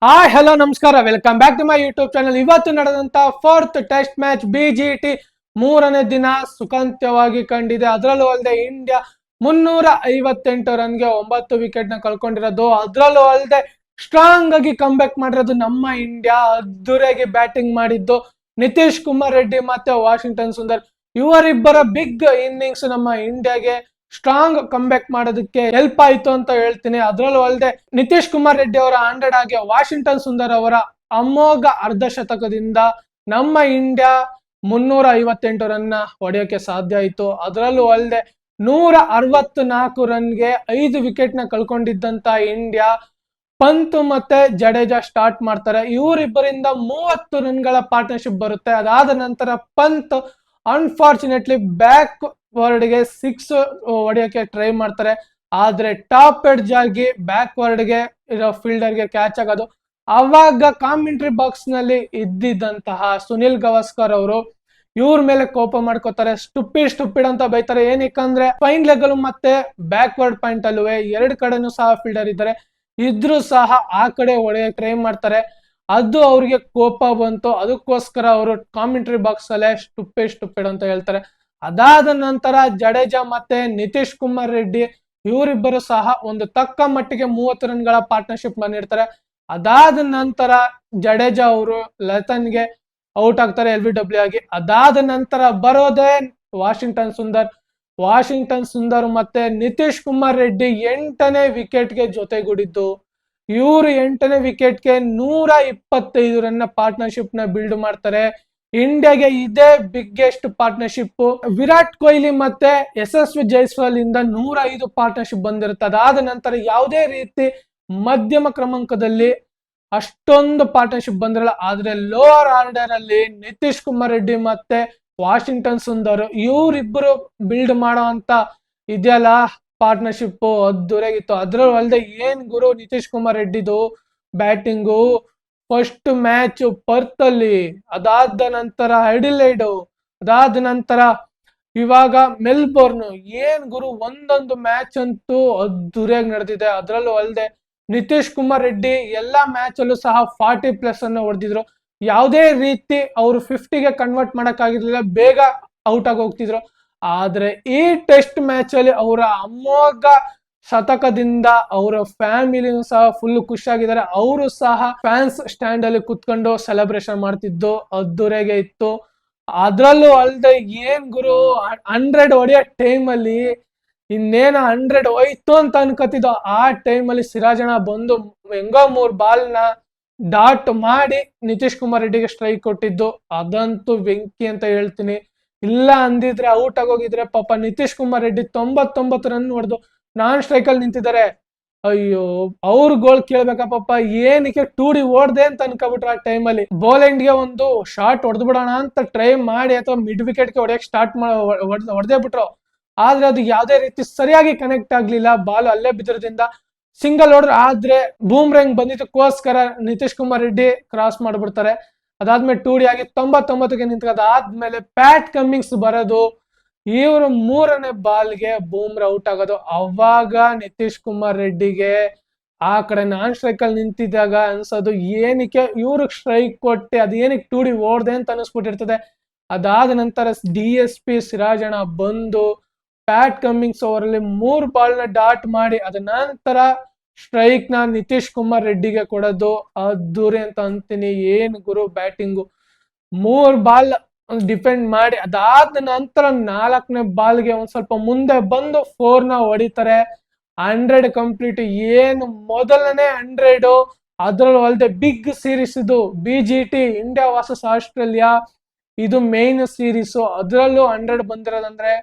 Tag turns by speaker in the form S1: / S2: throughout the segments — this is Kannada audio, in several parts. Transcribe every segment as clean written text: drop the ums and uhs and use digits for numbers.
S1: ಹಾಯ್ ಹಲೋ ನಮಸ್ಕಾರ, welcome back to my YouTube channel. ಇವತ್ತು ನಡೆದಂತ ಫೋರ್ತ್ ಟೆಸ್ಟ್ ಮ್ಯಾಚ್ BGT ಮೂರನೇ ದಿನ ಸುಖಾಂತ್ಯವಾಗಿ ಕಂಡಿದೆ. ಅದರಲ್ಲೂ ಅಲ್ಲದೆ ಇಂಡಿಯಾ 358 ರನ್ಗೆ 9 ವಿಕೆಟ್ ನ ಕಳ್ಕೊಂಡಿರೋದು. ಅದರಲ್ಲೂ ಅಲ್ಲದೆ ಸ್ಟ್ರಾಂಗ್ ಆಗಿ ಕಂಬ್ಯಾಕ್ ಮಾಡಿರೋದು ನಮ್ಮ ಇಂಡಿಯಾ. ಅದ್ದೂರಿಯಾಗಿ ಬ್ಯಾಟಿಂಗ್ ಮಾಡಿದ್ದು ನಿತೀಶ್ ಕುಮಾರ್ ರೆಡ್ಡಿ ಮತ್ತೆ ವಾಷಿಂಗ್ಟನ್ ಸುಂದರ್. ಇವರಿಬ್ಬರ ಬಿಗ್ ಇನ್ನಿಂಗ್ಸ್ ನಮ್ಮ ಇಂಡಿಯಾಗೆ ಸ್ಟ್ರಾಂಗ್ ಕಂಬ್ಯಾಕ್ ಮಾಡೋದಕ್ಕೆ ಹೆಲ್ಪ್ ಆಯ್ತು ಅಂತ ಹೇಳ್ತೀನಿ. ಅದರಲ್ಲೂ ಅಲ್ಲದೆ ನಿತೀಶ್ ಕುಮಾರ್ ರೆಡ್ಡಿ ಅವರ 100 ಆಗಿ ವಾಷಿಂಗ್ಟನ್ ಸುಂದರ್ ಅವರ ಅಮೋಘ ಅರ್ಧ ಶತಕದಿಂದ ನಮ್ಮ ಇಂಡಿಯಾ 358 ರನ್ ಹೊಡೆಯೋಕೆ ಸಾಧ್ಯ ಆಯ್ತು. ಅದರಲ್ಲೂ ಅಲ್ಲದೆ 164 ರನ್ಗೆ 5 ವಿಕೆಟ್ ನ ಕಳ್ಕೊಂಡಿದ್ದಂತ ಇಂಡಿಯಾ ಪಂತ್ ಮತ್ತೆ ಜಡೇಜಾ ಸ್ಟಾರ್ಟ್ ಮಾಡ್ತಾರೆ. ಇವರಿಬ್ಬರಿಂದ 30 ರನ್ಗಳ ಪಾರ್ಟ್ನರ್ಶಿಪ್ ಬರುತ್ತೆ. ಅದಾದ ನಂತರ ಪಂತ್ ಅನ್ಫಾರ್ಚುನೇಟ್ಲಿ ಬ್ಯಾಕ್ ವರ್ಡ್ಗೆ 6 ಹೊಡೆಯೋಕೆ ಟ್ರೈ ಮಾಡ್ತಾರೆ. ಆದ್ರೆ ಟಾಪ್ ಎಡ್ಜ್ ಆಗಿ ಬ್ಯಾಕ್ ವರ್ಡ್ಗೆ ಇರೋ ಫೀಲ್ಡರ್ಗೆ ಕ್ಯಾಚ್ ಆಗೋದು. ಅವಾಗ ಕಾಮೆಂಟ್ರಿ ಬಾಕ್ಸ್ ನಲ್ಲಿ ಇದ್ದಿದ್ದಂತಹ ಸುನಿಲ್ ಗವಾಸ್ಕರ್ ಅವರು ಇವ್ರ ಮೇಲೆ ಕೋಪ ಮಾಡ್ಕೋತಾರೆ. ಸ್ಟುಪಿಡ್ ಅಂತ ಬೈತಾರೆ. ಏನಕ್ಕಂದ್ರೆ ಫೈನ್ ಲೆಗ್ ಅಲ್ಲೂ ಮತ್ತೆ ಬ್ಯಾಕ್ವರ್ಡ್ ಪಾಯಿಂಟ್ ಅಲ್ಲೂ ಎರಡು ಕಡೆನೂ ಸಹ ಫೀಲ್ಡರ್ ಇದ್ದಾರೆ, ಇದ್ರೂ ಸಹ ಆ ಕಡೆ ಹೊಡೆಯಕ್ಕೆ ಟ್ರೈ ಮಾಡ್ತಾರೆ. ಅದು ಅವ್ರಿಗೆ ಕೋಪ ಬಂತು. ಅದಕ್ಕೋಸ್ಕರ ಅವರು ಕಾಮೆಂಟ್ರಿ ಬಾಕ್ಸ್ ಅಲ್ಲೇ ಸ್ಟುಪಿಡ್ ಅಂತ ಹೇಳ್ತಾರೆ. ಅದಾದ ನಂತರ ಜಡೇಜಾ ಮತ್ತೆ ನಿತೀಶ್ ಕುಮಾರ್ ರೆಡ್ಡಿ ಇವರಿಬ್ಬರು ಸಹ ಒಂದು ತಕ್ಕ ಮಟ್ಟಿಗೆ 30 ರನ್ಗಳ ಪಾರ್ಟ್ನರ್ಶಿಪ್ ಬಂದಿರ್ತಾರೆ. ಅದಾದ ನಂತರ ಜಡೇಜಾ ಅವರು ಲತನ್ಗೆ ಔಟ್ ಆಗ್ತಾರೆ LBW ಆಗಿ. ಅದಾದ ನಂತರ ಬರೋದೇ ವಾಷಿಂಗ್ಟನ್ ಸುಂದರ್ ಮತ್ತೆ ನಿತೀಶ್ ಕುಮಾರ್ ರೆಡ್ಡಿ 8ನೇ ವಿಕೆಟ್ಗೆ ಜೊತೆಗೂಡಿದ್ದು. ಇವರು 8ನೇ ವಿಕೆಟ್ಗೆ 125 ರನ್ನ ಪಾರ್ಟ್ನರ್ಶಿಪ್ ನ ಬಿಲ್ಡ್ ಮಾಡ್ತಾರೆ. ಇಂಡಿಯಾಗೆ ಇದೇ ಬಿಗ್ಗೆಸ್ಟ್ ಪಾರ್ಟ್ನರ್ಶಿಪ್. ವಿರಾಟ್ ಕೊಹ್ಲಿ ಮತ್ತೆ ಯಶಸ್ವಿ ಜೈಸ್ವಾಲ್ ಇಂದ 105 ಪಾರ್ಟ್ನರ್ಶಿಪ್ ಬಂದಿರುತ್ತೆ. ಅದಾದ ನಂತರ ಯಾವುದೇ ರೀತಿ ಮಧ್ಯಮ ಕ್ರಮಾಂಕದಲ್ಲಿ ಅಷ್ಟೊಂದು ಪಾರ್ಟ್ನರ್ಶಿಪ್ ಬಂದಿರಲ್ಲ. ಆದ್ರೆ ಲೋವರ್ ಆರ್ಡರ್ ಅಲ್ಲಿ ನಿತೀಶ್ ಕುಮಾರ್ ರೆಡ್ಡಿ ಮತ್ತೆ ವಾಷಿಂಗ್ಟನ್ ಸುಂದರ್ ಇವರಿಬ್ಬರು ಬಿಲ್ಡ್ ಮಾಡೋ ಅಂತ ಇದೆಯಲ್ಲ ಪಾರ್ಟ್ನರ್ಶಿಪ್ ಅದ್ದೂರಿಯಾಗಿತ್ತು. ಅದ್ರಲ್ಲೂ ಅಲ್ಲದೆ ಏನ್ ಗುರು ನಿತೀಶ್ ಕುಮಾರ್ ರೆಡ್ಡಿದು ಬ್ಯಾಟಿಂಗು. ಫಸ್ಟ್ ಮ್ಯಾಚ್ ಪರ್ತ್ ಅಲ್ಲಿ, ಅದಾದ ನಂತರ ಅಡಿಲೈಡ್, ಅದಾದ ನಂತರ ಇವಾಗ ಮೆಲ್ಬೋರ್ನ್. ಏನ್ ಗುರು ಒಂದೊಂದು ಮ್ಯಾಚ್ ಅಂತೂ ಅದ್ದೂರಿಯಾಗಿ ನಡೆದಿದೆ. ಅದರಲ್ಲೂ ಅಲ್ಲದೆ ನಿತೀಶ್ ಕುಮಾರ್ ರೆಡ್ಡಿ ಎಲ್ಲಾ ಮ್ಯಾಚ್ ಅಲ್ಲೂ ಸಹ 40+ ಅನ್ನು ಹೊಡೆದಿದ್ರು. ಯಾವುದೇ ರೀತಿ ಅವರು 50ಗೆ ಕನ್ವರ್ಟ್ ಮಾಡಕ್ ಆಗಿರ್ಲಿಲ್ಲ, ಬೇಗ ಔಟ್ ಆಗಿ ಹೋಗ್ತಿದ್ರು. ಆದ್ರೆ ಈ ಟೆಸ್ಟ್ ಮ್ಯಾಚ್ ಅಲ್ಲಿ ಅವರ ಅಮೋಘ ಶತಕದಿಂದ ಅವರ ಫ್ಯಾಮಿಲಿನೂ ಸಹ ಫುಲ್ ಖುಷಿಯಾಗಿದ್ದಾರೆ. ಅವರು ಸಹ ಫ್ಯಾನ್ಸ್ ಸ್ಟ್ಯಾಂಡ್ ಅಲ್ಲಿ ಕುತ್ಕೊಂಡು ಸೆಲೆಬ್ರೇಷನ್ ಮಾಡ್ತಿದ್ದು ಅದ್ದೂರಿಯಾಗೆ ಇತ್ತು. ಅದ್ರಲ್ಲೂ ಅಲ್ದೆ ಏನ್ ಗುರು 100 ಹೊಡೆಯೋ ಟೈಮ್ ಅಲ್ಲಿ ಇನ್ನೇನ 100 ಹೋಯ್ತು ಅಂತ ಅನ್ಕೋತಿದ್ದು. ಆ ಟೈಮ್ ಅಲ್ಲಿ ಸಿರಾಜಣ್ಣ ಬಂದು ಹೆಂಗೋ 3 ಬಾಲ್ ನ ಡಾಟ್ ಮಾಡಿ ನಿತೀಶ್ ಕುಮಾರ್ ರೆಡ್ಡಿಗೆ ಸ್ಟ್ರೈಕ್ ಕೊಟ್ಟಿದ್ದು ಅದಂತೂ ಬೆಂಕಿ ಅಂತ ಹೇಳ್ತೀನಿ. ಇಲ್ಲ ಅಂದಿದ್ರೆ ಔಟ್ ಆಗೋಗಿದ್ರೆ ಪಾಪ ನಿತೀಶ್ ಕುಮಾರ್ ರೆಡ್ಡಿ 99 ರನ್ ಹೊಡೆದು ನಾನ್ ಸ್ಟ್ರೈಕ್ ಅಲ್ಲಿ ನಿಂತಿದ್ದಾರೆ. ಅಯ್ಯೋ, ಅವ್ರ ಗೋಲ್ ಕೇಳ್ಬೇಕಪ್ಪ, ಏನಕ್ಕೆ 2D ಓಡ್ದೆ ಅಂತ ಅನ್ಕೋಬಿಟ್ರು. ಆ ಟೈಮ್ ಅಲ್ಲಿ ಬೌಲೆಂಡ್ ಗೆ ಒಂದು ಶಾಟ್ ಹೊಡೆದ್ ಬಿಡೋಣ ಅಂತ ಟ್ರೈ ಮಾಡಿ ಅಥವಾ ಮಿಡ್ ವಿಕೆಟ್ ಗೆ ಹೊಡೆಯಕ್ ಸ್ಟಾರ್ಟ್ ಹೊಡೆದೇ ಬಿಟ್ರು. ಆದ್ರೆ ಅದು ಯಾವ್ದೇ ರೀತಿ ಸರಿಯಾಗಿ ಕನೆಕ್ಟ್ ಆಗ್ಲಿಲ್ಲ. ಬಾಲ್ ಅಲ್ಲೇ ಬಿದ್ದಿರೋದ್ರಿಂದ ಸಿಂಗಲ್ ಹೊಡೆದ್ರು. ಆದ್ರೆ ಬೂಮ್ರಂಗ್ ಬಂದಿದ್ದಕ್ಕೋಸ್ಕರ ನಿತೀಶ್ ಕುಮಾರ್ ರೆಡ್ಡಿ ಕ್ರಾಸ್ ಮಾಡ್ಬಿಡ್ತಾರೆ. ಅದಾದ್ಮೇಲೆ 2D ಆಗಿ 99ಗೆ ನಿಂತ್ಕದ ಆದ್ಮೇಲೆ ಪ್ಯಾಟ್ ಕಮ್ಮಿಂಗ್ಸ್ ಬರೋದು. ಇವರು 3ನೇ ಬಾಲ್ಗೆ ಬೂಮ್ರಾ ಔಟ್ ಆಗೋದು. ಅವಾಗ ನಿತೀಶ್ ಕುಮಾರ್ ರೆಡ್ಡಿಗೆ ಆ ಕಡೆ ನಾನ್ ಸ್ಟ್ರೈಕ್ ಅಲ್ಲಿ ನಿಂತಿದ್ದಾಗ ಅನ್ಸೋದು, ಏನಕ್ಕೆ ಇವ್ರಿಗೆ ಸ್ಟ್ರೈಕ್ ಕೊಟ್ಟೆ, ಅದ್ ಏನಕ್ಕೆ 2D ಓಡ್ದೆ ಅಂತ ಅನಿಸ್ಬಿಟ್ಟಿರ್ತದೆ. ಅದಾದ ನಂತರ DSP ಸಿರಾಜಣ್ಣ ಬಂದು ಪ್ಯಾಟ್ ಕಮ್ಮಿಂಗ್ಸ್ ಅವರಲ್ಲಿ 3 ಬಾಲ್ ನ ಡಾಟ್ ಮಾಡಿ ಅದ ನಂತರ ಸ್ಟ್ರೈಕ್ ನ ನಿತೀಶ್ ಕುಮಾರ್ ರೆಡ್ಡಿಗೆ ಕೊಡೋದು ಅದ್ದೂರಿ ಅಂತ ಅಂತೀನಿ. ಏನ್ ಗುರು ಬ್ಯಾಟಿಂಗು. 3 ಬಾಲ್ ಡಿಫೆಂಡ್ ಮಾಡಿ ಅದಾದ ನಂತರ 4ನೇ ಬಾಲ್ಗೆ ಒಂದ್ ಸ್ವಲ್ಪ ಮುಂದೆ ಬಂದು 4 ನ ಹೊಡಿತಾರೆ. 100 ಕಂಪ್ಲೀಟ್. ಏನು ಮೊದಲನೇ 100. ಅದ್ರಲ್ಲೂ ಅಲ್ಲದೆ ಬಿಗ್ ಸೀರೀಸ್ ಇದು BGT ಇಂಡಿಯಾ ವರ್ಸಸ್ ಆಸ್ಟ್ರೇಲಿಯಾ. ಇದು ಮೇನ್ ಸೀರೀಸ್. ಅದ್ರಲ್ಲೂ 100 ಬಂದಿರೋದಂದ್ರೆ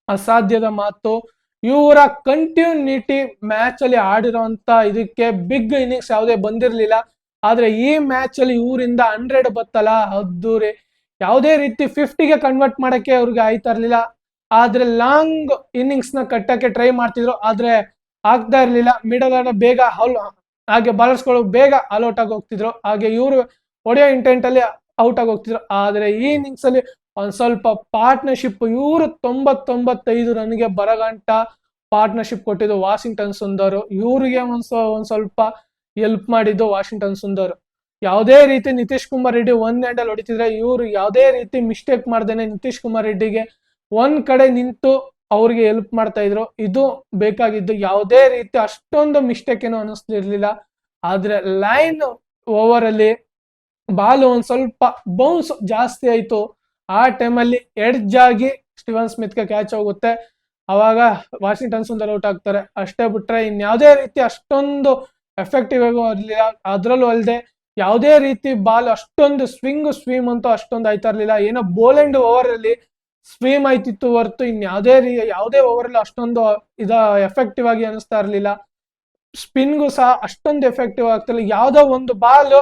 S1: ಅಸಾಧ್ಯದ ಮಾತು. ಇವರ ಕಂಟಿನ್ಯೂಟಿ ಮ್ಯಾಚ್ ಅಲ್ಲಿ ಆಡಿರೋಂತ ಇದಕ್ಕೆ ಬಿಗ್ ಇನ್ನಿಂಗ್ಸ್ ಯಾವುದೇ ಬಂದಿರ್ಲಿಲ್ಲ. ಆದ್ರೆ ಈ ಮ್ಯಾಚ್ ಅಲ್ಲಿ ಇವರಿಂದ 100 ಬತ್ತಲ್ಲ ಅದ್ದೂರಿ. ಯಾವುದೇ ರೀತಿ 50ಗೆ ಕನ್ವರ್ಟ್ ಮಾಡಕ್ಕೆ ಅವ್ರಿಗೆ ಆಯ್ತಾ ಇರ್ಲಿಲ್ಲ. ಆದ್ರೆ ಲಾಂಗ್ ಇನ್ನಿಂಗ್ಸ್ ನ ಕಟ್ಟಕ್ಕೆ ಟ್ರೈ ಮಾಡ್ತಿದ್ರು, ಆದ್ರೆ ಆಗ್ತಾ ಇರ್ಲಿಲ್ಲ. ಮಿಡಲ್ ಆರ್ಡರ್ ಬೇಗ ಹಾಗೆ ಬಾಲರ್ಸ್ಗಳು ಬೇಗ ಆಲ್ಔಟ್ ಆಗಿ ಹೋಗ್ತಿದ್ರು. ಹಾಗೆ ಇವರು ಹೊಡೆಯೋ ಇಂಟೆಂಟ್ ಅಲ್ಲಿ ಔಟ್ ಆಗಿ ಹೋಗ್ತಿದ್ರು. ಆದ್ರೆ ಈ ಇನ್ನಿಂಗ್ಸ್ ಅಲ್ಲಿ ಒಂದ್ ಸ್ವಲ್ಪ ಪಾರ್ಟ್ನರ್ಶಿಪ್, ಇವರು 95 ರನ್ಗೆ ಬರಗಂಟ ಪಾರ್ಟ್ನರ್ಶಿಪ್ ಕೊಟ್ಟಿದ್ದು ವಾಷಿಂಗ್ಟನ್ ಸುಂದರ್. ಇವರಿಗೆ ಒಂದ್ ಸ್ವಲ್ಪ ಹೆಲ್ಪ್ ಮಾಡಿದ್ದು ವಾಷಿಂಗ್ಟನ್ ಸುಂದರ್. ಯಾವುದೇ ರೀತಿ ನಿತೀಶ್ ಕುಮಾರ್ ರೆಡ್ಡಿ ಒಂದ್ ಹ್ಯಾಂಡಲ್ ಹೊಡಿತಿದ್ರೆ ಇವ್ರು ಯಾವುದೇ ರೀತಿ ಮಿಸ್ಟೇಕ್ ಮಾಡ್ದೇನೆ ನಿತೀಶ್ ಕುಮಾರ್ ರೆಡ್ಡಿಗೆ ಒಂದ್ ಕಡೆ ನಿಂತು ಅವ್ರಿಗೆ ಹೆಲ್ಪ್ ಮಾಡ್ತಾ ಇದ್ರು. ಇದು ಬೇಕಾಗಿದ್ದು. ಯಾವುದೇ ರೀತಿ ಅಷ್ಟೊಂದು ಮಿಸ್ಟೇಕ್ ಏನು ಅನಿಸ್ತಿರ್ಲಿಲ್ಲ. ಆದ್ರೆ ಲೈನ್ ಓವರ್ ಅಲ್ಲಿ ಬಾಲ್ ಒಂದ್ ಸ್ವಲ್ಪ ಬೌನ್ಸ್ ಜಾಸ್ತಿ ಆಯ್ತು. ಆ ಟೈಮಲ್ಲಿ ಎಡ್ಜ್ ಆಗಿ ಸ್ಟೀವನ್ ಸ್ಮಿತ್ಗೆ ಕ್ಯಾಚ್ ಹೋಗುತ್ತೆ. ಅವಾಗ ವಾಷಿಂಗ್ಟನ್ ಸುಂದರ್ ಔಟ್ ಆಗ್ತಾರೆ. ಅಷ್ಟೇ ಬಿಟ್ರೆ ಇನ್ಯಾವುದೇ ರೀತಿ ಅಷ್ಟೊಂದು ಎಫೆಕ್ಟಿವ್ ಆಗಿ ಇರ್ಲಿಲ್ಲ. ಅದ್ರಲ್ಲೂ ಅಲ್ಲದೆ ಯಾವುದೇ ರೀತಿ ಬಾಲ್ ಅಷ್ಟೊಂದು ಸ್ವೀಮ್ ಅಂತೂ ಅಷ್ಟೊಂದು ಆಯ್ತಾ ಇರ್ಲಿಲ್ಲ. ಏನೋ ಬೋಲೆಂಡ್ ಓವರ್ ಅಲ್ಲಿ ಸ್ವೀಮ್ ಆಯ್ತಿತ್ತು ಹೊರತು ಯಾವುದೇ ಓವರ್ ಅಲ್ಲಿ ಅಷ್ಟೊಂದು ಎಫೆಕ್ಟಿವ್ ಆಗಿ ಅನಿಸ್ತಾ ಇರ್ಲಿಲ್ಲ. ಸ್ಪಿನ್ಗೂ ಸಹ ಅಷ್ಟೊಂದು ಎಫೆಕ್ಟಿವ್ ಆಗ್ತಿಲ್ಲ. ಯಾವ್ದೋ ಒಂದು ಬಾಲ್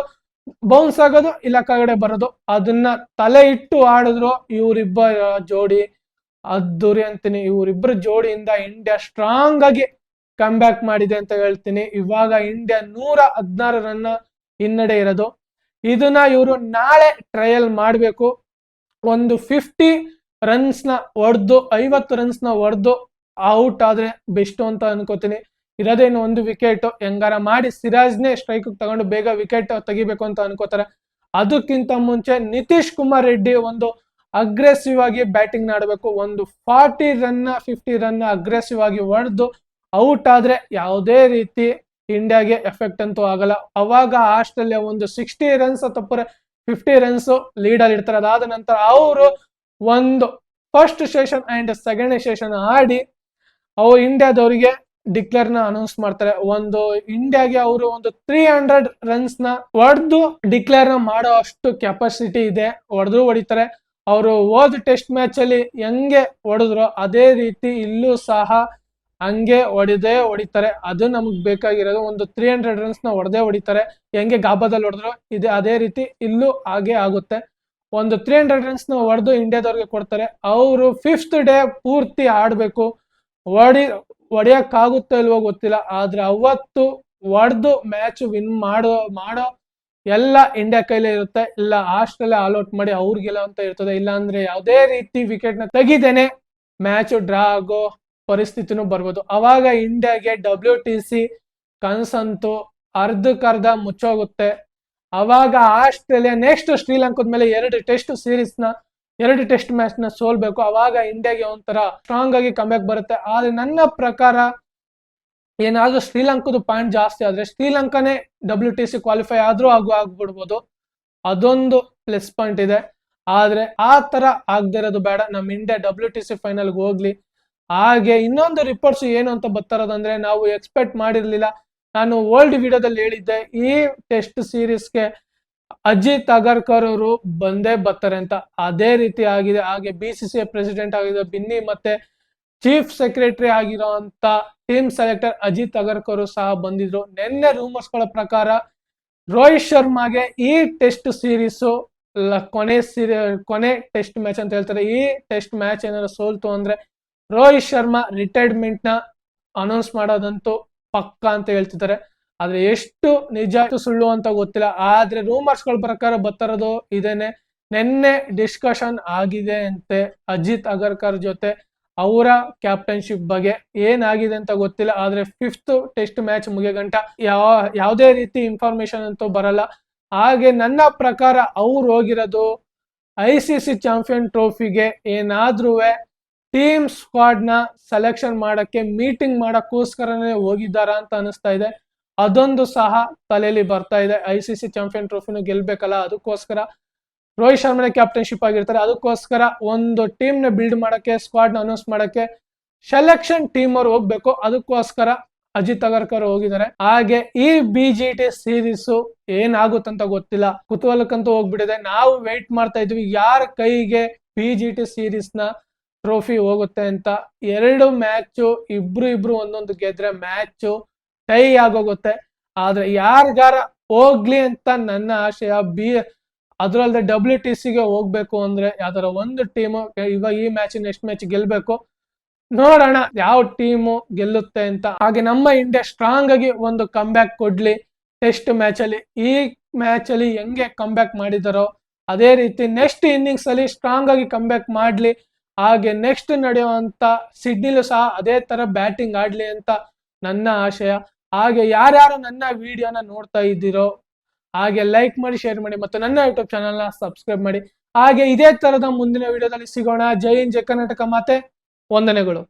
S1: ಬೌನ್ಸ್ ಆಗೋದು ಇಲ್ಲ ಕೆಳಗಡೆ ಬರೋದು, ಅದನ್ನ ತಲೆ ಇಟ್ಟು ಆಡಿದ್ರು ಇವರಿಬ್ಬರ ಜೋಡಿ ಅದ್ದೂರಿ ಅಂತೀನಿ. ಇವರಿಬ್ಬರ ಜೋಡಿಯಿಂದ ಇಂಡಿಯಾ ಸ್ಟ್ರಾಂಗ್ ಆಗಿ ಕಮ್ ಬ್ಯಾಕ್ ಮಾಡಿದೆ ಅಂತ ಹೇಳ್ತೀನಿ. ಇವಾಗ ಇಂಡಿಯಾ 116 ರನ್ ಹಿನ್ನಡೆ ಇರೋದು. ಇದನ್ನ ಇವರು ನಾಳೆ ಟ್ರಯಲ್ ಮಾಡಬೇಕು. ಒಂದು 50 ರನ್ಸ್ ನ ಹೊಡೆದು 50 ರನ್ಸ್ ನ ಹೊಡೆದು ಔಟ್ ಆದ್ರೆ ಬೆಸ್ಟ್ ಅಂತ ಅನ್ಕೋತೀನಿ. ಇರೋದೇನು ಒಂದು ವಿಕೆಟ್, ಹೆಂಗಾರ ಮಾಡಿ ಸಿರಾಜ್ನೇ ಸ್ಟ್ರೈಕ್ ತಗೊಂಡು ಬೇಗ ವಿಕೆಟ್ ತೆಗಿಬೇಕು ಅಂತ ಅನ್ಕೋತಾರೆ. ಅದಕ್ಕಿಂತ ಮುಂಚೆ ನಿತೀಶ್ ಕುಮಾರ್ ರೆಡ್ಡಿ ಒಂದು ಅಗ್ರೆಸಿವ್ ಆಗಿ ಬ್ಯಾಟಿಂಗ್ ಆಡಬೇಕು. ಒಂದು 40 ರನ್ 50 ರನ್ ಅಗ್ರೆಸಿವ್ ಆಗಿ ಹೊಡೆದು ಔಟ್ ಆದ್ರೆ ಯಾವುದೇ ರೀತಿ ಇಂಡಿಯಾಗೆ ಎಫೆಕ್ಟ್ ಅಂತೂ ಆಗಲ್ಲ. ಅವಾಗ ಆಸ್ಟ್ರೇಲಿಯಾ ಒಂದು 60 ರನ್ಸ್ ಅಥವಾ 50 ರನ್ಸ್ ಲೀಡ್ ಅಲ್ಲಿ ಇರ್ತಾರೆ. ಅದಾದ ನಂತರ ಅವರು ಒಂದು first session and second session ಆಡಿ ಇಂಡಿಯಾದವರಿಗೆ ಡಿಕ್ಲೇರ್ ನ ಅನೌನ್ಸ್ ಮಾಡ್ತಾರೆ. ಒಂದು ಇಂಡಿಯಾಗೆ ಅವರು ಒಂದು 300 ರನ್ಸ್ ನ ಹೊಡೆದು ಡಿಕ್ಲೇರ್ ನ ಮಾಡೋ ಅಷ್ಟು ಕೆಪಾಸಿಟಿ ಇದೆ. ಹೊಡಿತಾರೆ. ಅವರು ಹೋದ ಟೆಸ್ಟ್ ಮ್ಯಾಚ್ ಅಲ್ಲಿ ಹೆಂಗೆ ಹೊಡೆದ್ರು ಅದೇ ರೀತಿ ಇಲ್ಲೂ ಸಹ ಹಂಗೆ ಹೊಡಿತಾರೆ. ಅದು ನಮಗ್ ಬೇಕಾಗಿರೋದು. ಒಂದು 300 ರನ್ಸ್ ನ ಹೊಡಿತಾರೆ. ಹೆಂಗೆ ಗಾಬಾದಲ್ಲಿ ಹೊಡೆದ್ರು ಅದೇ ರೀತಿ ಇಲ್ಲೂ ಹಾಗೆ ಆಗುತ್ತೆ. ಒಂದು 300 ರನ್ಸ್ ನ ಹೊಡೆದು ಇಂಡಿಯಾದವ್ರಿಗೆ ಕೊಡ್ತಾರೆ. ಅವರು 5th ಡೇ ಪೂರ್ತಿ ಆಡ್ಬೇಕು. ಹೊಡಿಯಕ್ಕಾಗುತ್ತೋ ಇಲ್ವೋ ಗೊತ್ತಿಲ್ಲ, ಆದ್ರೆ ಅವತ್ತು ಹೊಡೆದು ಮ್ಯಾಚ್ ವಿನ್ ಮಾಡೋ ಎಲ್ಲ ಇಂಡಿಯಾ ಕೈಲೇ ಇರುತ್ತೆ. ಇಲ್ಲ ಆಸ್ಟ್ರೇಲಿಯಾ ಆಲ್ಔಟ್ ಮಾಡಿ ಅವ್ರಿಗೆಲ್ಲ ಅಂತ ಇರ್ತದೆ. ಇಲ್ಲ ಅಂದ್ರೆ ಯಾವುದೇ ರೀತಿ ವಿಕೆಟ್ ನ ತೆಗಿದೇನೆ ಮ್ಯಾಚ್ ಡ್ರಾ ಆಗೋ ಪರಿಸ್ಥಿತಿನೂ ಬರ್ಬೋದು. ಅವಾಗ ಇಂಡಿಯಾಗೆ WTC ಕನ್ಸಂತೂ ಅರ್ಧಕ್ಕರ್ಧ ಮುಚ್ಚೋಗುತ್ತೆ. ಅವಾಗ ಆಸ್ಟ್ರೇಲಿಯಾ ನೆಕ್ಸ್ಟ್ ಶ್ರೀಲಂಕಾದ ಮೇಲೆ 2 ಟೆಸ್ಟ್ ಮ್ಯಾಚ್ ನ ಸೋಲ್ಬೇಕು. ಅವಾಗ ಇಂಡಿಯಾಗೆ ಒಂಥರ ಸ್ಟ್ರಾಂಗ್ ಆಗಿ ಕಮ್ಬ್ಯಾಕ್ ಬರುತ್ತೆ. ಆದ್ರೆ ನನ್ನ ಪ್ರಕಾರ ಏನಾದ್ರೂ ಶ್ರೀಲಂಕಾದ ಪಾಯಿಂಟ್ ಜಾಸ್ತಿ ಆದ್ರೆ ಶ್ರೀಲಂಕಾನೇ WTC ಕ್ವಾಲಿಫೈ ಆದ್ರೂ ಆಗ್ಬಿಡ್ಬೋದು. ಅದೊಂದು ಪ್ಲಸ್ ಪಾಯಿಂಟ್ ಇದೆ. ಆದ್ರೆ ಆ ತರ ಆಗದಿರೋದು ಬೇಡ. ನಮ್ ಇಂಡಿಯಾ WTC ಫೈನಲ್ ಹೋಗ್ಲಿ. ಹಾಗೆ ಇನ್ನೊಂದು ರಿಪೋರ್ಟ್ಸ್ ಏನು ಅಂತ ಬರ್ತಾರೋದಂದ್ರೆ, ನಾವು ಎಕ್ಸ್ಪೆಕ್ಟ್ ಮಾಡಿರ್ಲಿಲ್ಲ. ನಾನು ಓಲ್ಡ್ ವಿಡಿಯೋದಲ್ಲಿ ಹೇಳಿದ್ದೆ ಈ ಟೆಸ್ಟ್ ಸೀರೀಸ್ಗೆ ಅಜಿತ್ ಅಗರ್ಕರ್ ಅವರು ಬಂದೇ ಬರ್ತಾರೆ ಅಂತ. ಅದೇ ರೀತಿ ಆಗಿದೆ. ಹಾಗೆ BCCI ಪ್ರೆಸಿಡೆಂಟ್ ಆಗಿರೋ ಬಿನ್ನಿ ಮತ್ತೆ ಚೀಫ್ ಸೆಕ್ರೆಟರಿ ಆಗಿರೋ ಅಂತ ಟೀಮ್ ಸೆಲೆಕ್ಟರ್ ಅಜಿತ್ ಅಗರ್ಕರ್ ಸಹ ಬಂದಿದ್ರು. ನಿನ್ನೆ ರೂಮರ್ಸ್ ಗಳ ಪ್ರಕಾರ ರೋಹಿತ್ ಶರ್ಮಾಗೆ ಈ ಟೆಸ್ಟ್ ಸೀರೀಸ್ ಕೊನೆ ಟೆಸ್ಟ್ ಮ್ಯಾಚ್ ಅಂತ ಹೇಳ್ತಾರೆ. ಈ ಟೆಸ್ಟ್ ಮ್ಯಾಚ್ ಏನಾದ್ರು ಸೋಲ್ತು ಅಂದ್ರೆ ರೋಹಿತ್ ಶರ್ಮಾ ರಿಟೈರ್ಮೆಂಟ್ ನ ಅನೌನ್ಸ್ ಮಾಡೋದಂತೂ ಪಕ್ಕ ಅಂತ ಹೇಳ್ತಿದ್ದಾರೆ. ಆದ್ರೆ ಎಷ್ಟು ನಿಜ ಸುಳ್ಳು ಅಂತ ಗೊತ್ತಿಲ್ಲ. ಆದ್ರೆ ರೂಮರ್ಸ್ ಗಳ ಪ್ರಕಾರ ಬರ್ತಿರೋದು ಇದೇನೆ. ನಿನ್ನೆ ಡಿಸ್ಕಷನ್ ಆಗಿದೆ ಅಂತೆ ಅಜಿತ್ ಅಗರ್ಕರ್ ಜೊತೆ ಅವರ ಕ್ಯಾಪ್ಟನ್ಶಿಪ್ ಬಗ್ಗೆ. ಏನಾಗಿದೆ ಅಂತ ಗೊತ್ತಿಲ್ಲ. ಆದ್ರೆ 5th ಟೆಸ್ಟ್ ಮ್ಯಾಚ್ ಮುಗಿಯಗಂಟ ಯಾವುದೇ ರೀತಿ ಇನ್ಫಾರ್ಮೇಶನ್ ಅಂತೂ ಬರಲ್ಲ. ಹಾಗೆ ನನ್ನ ಪ್ರಕಾರ ಅವ್ರು ಹೋಗಿರೋದು ICC ಚಾಂಪಿಯನ್ ಟ್ರೋಫಿಗೆ ಏನಾದ್ರೂ ಟೀಮ್ ಸ್ಕ್ವಾಡ್ ನ ಸೆಲೆಕ್ಷನ್ ಮಾಡಕ್ಕೆ ಮೀಟಿಂಗ್ ಮಾಡಕ್ಕೋಸ್ಕರನೇ ಹೋಗಿದ್ದಾರಾ ಅಂತ ಅನಿಸ್ತಾ ಇದೆ. ಅದೊಂದು ಸಹ ತಲೆಯಲ್ಲಿ ಬರ್ತಾ ಇದೆ. ICC ಚಾಂಪಿಯನ್ ಟ್ರೋಫಿನ ಗೆಲ್ಬೇಕಲ್ಲ, ಅದಕ್ಕೋಸ್ಕರ ರೋಹಿತ್ ಶರ್ಮಾ ಕ್ಯಾಪ್ಟನ್ಶಿಪ್ ಆಗಿರ್ತಾರೆ. ಅದಕ್ಕೋಸ್ಕರ ಒಂದು ಟೀಮ್ ನ ಬಿಲ್ಡ್ ಮಾಡಕ್ಕೆ, ಸ್ಕ್ವಾಡ್ ನ ಅನೌನ್ಸ್ ಮಾಡಕ್ಕೆ ಸೆಲೆಕ್ಷನ್ ಟೀಮ್ ಅವ್ರು ಹೋಗ್ಬೇಕು. ಅದಕ್ಕೋಸ್ಕರ ಅಜಿತ್ ಅಗರ್ಕರ್ ಹೋಗಿದ್ದಾರೆ. ಹಾಗೆ ಈ BGT ಸೀರೀಸ್ ಏನಾಗುತ್ತಂತ ಗೊತ್ತಿಲ್ಲ. ಕುತೂಹಲಕ್ಕಂತೂ ಹೋಗ್ಬಿಟ್ಟಿದೆ. ನಾವು ವೇಟ್ ಮಾಡ್ತಾ ಇದ್ವಿ ಯಾರ ಕೈಗೆ BGT ಸೀರೀಸ್ ನ ಟ್ರೋಫಿ ಹೋಗುತ್ತೆ ಅಂತ. 2 ಮ್ಯಾಚ್ ಇಬ್ರು ಒಂದೊಂದು ಗೆದ್ರೆ ಮ್ಯಾಚ್ ಟೈ ಆಗೋಗುತ್ತೆ. ಆದ್ರೆ ಯಾರಿಗಾರ ಹೋಗ್ಲಿ ಅಂತ ನನ್ನ ಆಶಯ. ಅದ್ರಲ್ಲದೆ WTCಗೆ ಹೋಗ್ಬೇಕು ಅಂದ್ರೆ ಯಾವ್ದಾರ ಒಂದು ಟೀಮ್ ಇವಾಗ ಈ ಮ್ಯಾಚ್ ನೆಕ್ಸ್ಟ್ ಮ್ಯಾಚ್ ಗೆಲ್ಬೇಕು. ನೋಡೋಣ ಯಾವ ಟೀಮು ಗೆಲ್ಲುತ್ತೆ ಅಂತ. ಹಾಗೆ ನಮ್ಮ ಇಂಡಿಯಾ ಸ್ಟ್ರಾಂಗ್ ಆಗಿ ಒಂದು ಕಮ್ ಬ್ಯಾಕ್ ಕೊಡ್ಲಿ ಟೆಸ್ಟ್ ಮ್ಯಾಚ್ ಅಲ್ಲಿ. ಈ ಮ್ಯಾಚ್ ಅಲ್ಲಿ ಹೆಂಗೆ ಕಮ್ ಬ್ಯಾಕ್ ಮಾಡಿದಾರೋ ಅದೇ ರೀತಿ ನೆಕ್ಸ್ಟ್ ಇನ್ನಿಂಗ್ಸ್ ಅಲ್ಲಿ ಸ್ಟ್ರಾಂಗ್ ಆಗಿ ಕಮ್ ಬ್ಯಾಕ್ ಮಾಡ್ಲಿ. ಹಾಗೆ ನೆಕ್ಸ್ಟ್ ನಡೆಯುವಂತ ಸಿಡ್ನಿಲೂ ಸಹ ಅದೇ ತರ ಬ್ಯಾಟಿಂಗ್ ಆಡ್ಲಿ ಅಂತ ನನ್ನ ಆಶಯ. ಹಾಗೆ ಯಾರ್ಯಾರು ನನ್ನ ವಿಡಿಯೋನ ನೋಡ್ತಾ ಇದ್ದೀರೋ ಹಾಗೆ ಲೈಕ್ ಮಾಡಿ, ಶೇರ್ ಮಾಡಿ ಮತ್ತು ನನ್ನ ಯೂಟ್ಯೂಬ್ ಚಾನಲ್ನ ಸಬ್ಸ್ಕ್ರೈಬ್ ಮಾಡಿ. ಹಾಗೆ ಇದೇ ತರದ ಮುಂದಿನ ವಿಡಿಯೋದಲ್ಲಿ ಸಿಗೋಣ. ಜೈ ಹಿಂದ್, ಜೈ ಕರ್ನಾಟಕ ಮಾತೆ, ವಂದನೆಗಳು.